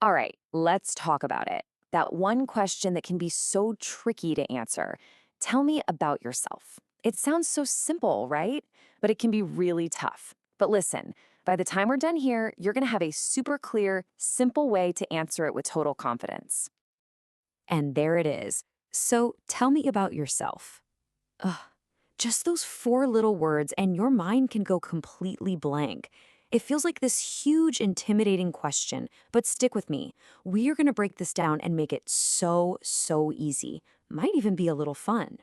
All right, let's talk about it. That one question that can be so tricky to answer. Tell me about yourself. It sounds so simple, right? But it can be really tough. But listen, by the time we're done here, you're going to have a super clear, simple way to answer it with total confidence. And there it is. So tell me about yourself. Ugh, just those four little words, and your mind can go completely blank. It feels like this huge, intimidating question, but stick with me. We are going to break this down and make it so easy. Might even be a little fun.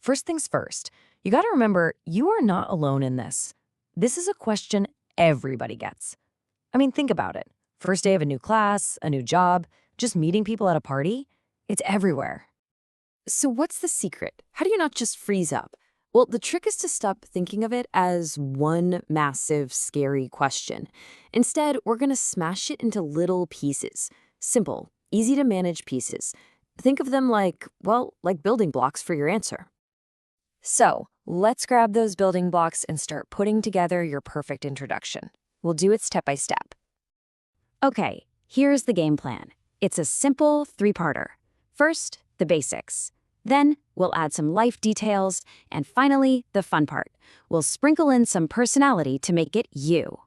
First things first, you got to remember you are not alone in this. This is a question everybody gets. I mean, think about it. First day of a new class, a new job, just meeting people at a party. It's everywhere. So, what's the secret? How do you not just freeze up? Well, the trick is to stop thinking of it as one massive, scary question. Instead, we're going to smash it into little pieces. Simple, easy to manage pieces. Think of them like, well, like building blocks for your answer. So, let's grab those building blocks and start putting together your perfect introduction. We'll do it step by step. Okay, here's the game plan. It's a simple three-parter. First, the basics. Then, we'll add some life details. And finally, the fun part. We'll sprinkle in some personality to make it you.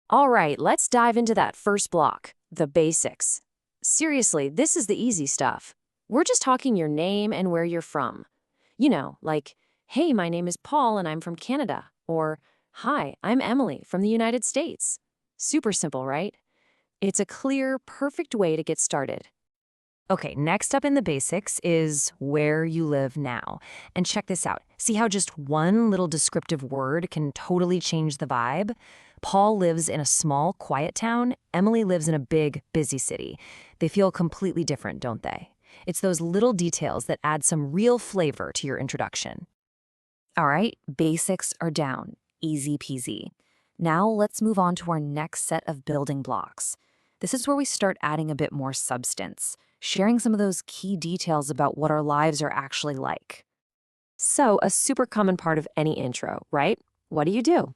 All right, let's dive into that first block, the basics. Seriously, this is the easy stuff. We're just talking your name and where you're from. You know, like, hey, my name is Paul and I'm from Canada. Or, hi, I'm Emily from the United States. Super simple, right? It's a clear, perfect way to get started. Okay, next up in the basics is where you live now. And check this out. See how just one little descriptive word can totally change the vibe? Paul lives in a small, quiet town. Emily lives in a big, busy city. They feel completely different, don't they? It's those little details that add some real flavor to your introduction. All right, basics are down. Easy peasy. Now let's move on to our next set of building blocks. This is where we start adding a bit more substance, sharing some of those key details about what our lives are actually like. So, a super common part of any intro, right? What do?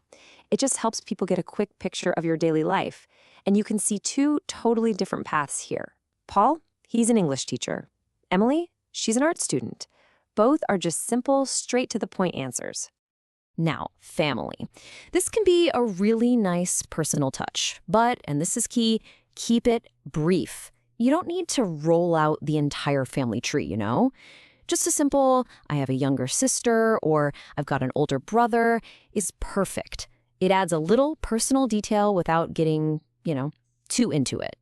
It just helps people get a quick picture of your daily life. And you can see two totally different paths here. Paul, he's an English teacher. Emily, she's an art student. Both are just simple, straight to the point answers. Now, family. This can be a really nice personal touch, but, and this is key, keep it brief. You don't need to roll out the entire family tree, you know? Just a simple, I have a younger sister, or I've got an older brother, is perfect. It adds a little personal detail without getting, too into it.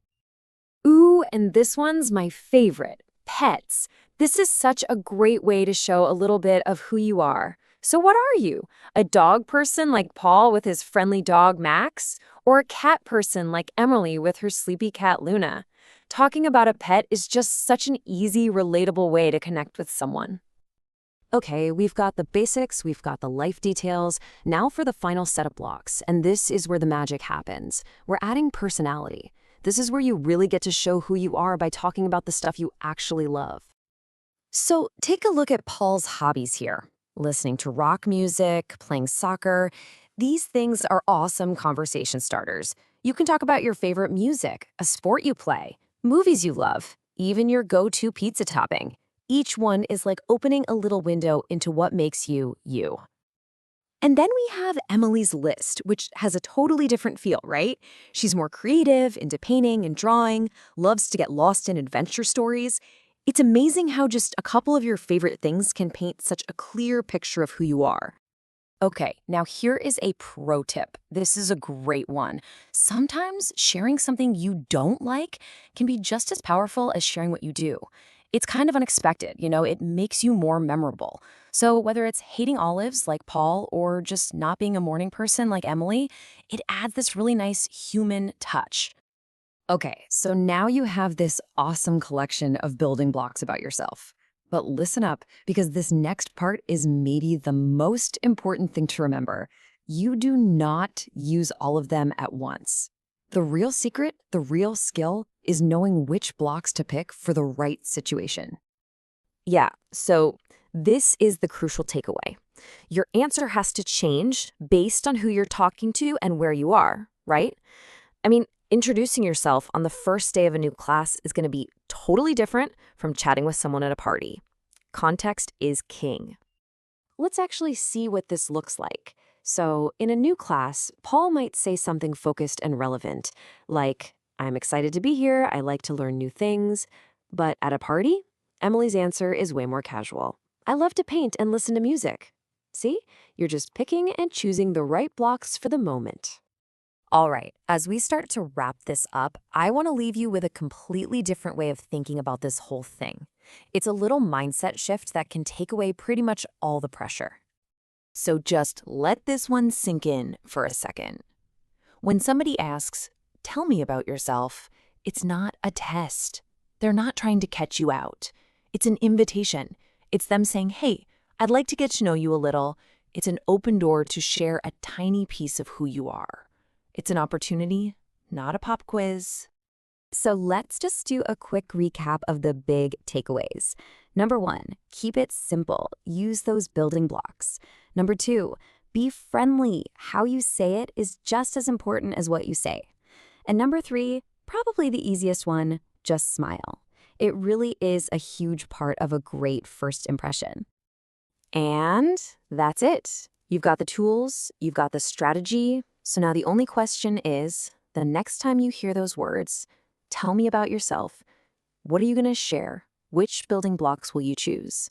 Ooh, and this one's my favorite, pets. This is such a great way to show a little bit of who you are. So what are you? A dog person like Paul with his friendly dog Max? Or a cat person like Emily with her sleepy cat Luna? Talking about a pet is just such an easy, relatable way to connect with someone. Okay, we've got the basics, we've got the life details. Now for the final set of blocks, and this is where the magic happens. We're adding personality. This is where you really get to show who you are by talking about the stuff you actually love. So take a look at Paul's hobbies here. Listening to rock music, playing soccer. These things are awesome conversation starters. You can talk about your favorite music, a sport you play, movies you love, even your go-to pizza topping. Each one is like opening a little window into what makes you, you. And then we have Emily's list, which has a totally different feel, right? She's more creative, into painting and drawing, loves to get lost in adventure stories. It's amazing how just a couple of your favorite things can paint such a clear picture of who you are. Okay, now here is a pro tip. This is a great one. Sometimes sharing something you don't like can be just as powerful as sharing what you do. It's kind of unexpected, it makes you more memorable. So whether it's hating olives like Paul or just not being a morning person like Emily, it adds this really nice human touch. Okay, so now you have this awesome collection of building blocks about yourself. But listen up, because this next part is maybe the most important thing to remember. You do not use all of them at once. The real secret, the real skill, is knowing which blocks to pick for the right situation. Yeah, so this is the crucial takeaway. Your answer has to change based on who you're talking to and where you are, right? I mean, Introducing yourself on the first day of a new class is going to be totally different from chatting with someone at a party. Context is king. Let's actually see what this looks like. So, in a new class, Paul might say something focused and relevant, like, I'm excited to be here, I like to learn new things. But at a party, Emily's answer is way more casual. I love to paint and listen to music. See? You're just picking and choosing the right blocks for the moment. All right, as we start to wrap this up, I want to leave you with a completely different way of thinking about this whole thing. It's a little mindset shift that can take away pretty much all the pressure. So just let this one sink in for a second. When somebody asks, tell me about yourself, it's not a test. They're not trying to catch you out. It's an invitation. It's them saying, hey, I'd like to get to know you a little. It's an open door to share a tiny piece of who you are. It's an opportunity, not a pop quiz. So let's just do a quick recap of the big takeaways. Number 1, keep it simple. Use those building blocks. Number 2, be friendly. How you say it is just as important as what you say. And number 3, probably the easiest one, just smile. It really is a huge part of a great first impression. And that's it. You've got the tools, you've got the strategy. So now the only question is, the next time you hear those words, tell me about yourself. What are you going to share? Which building blocks will you choose?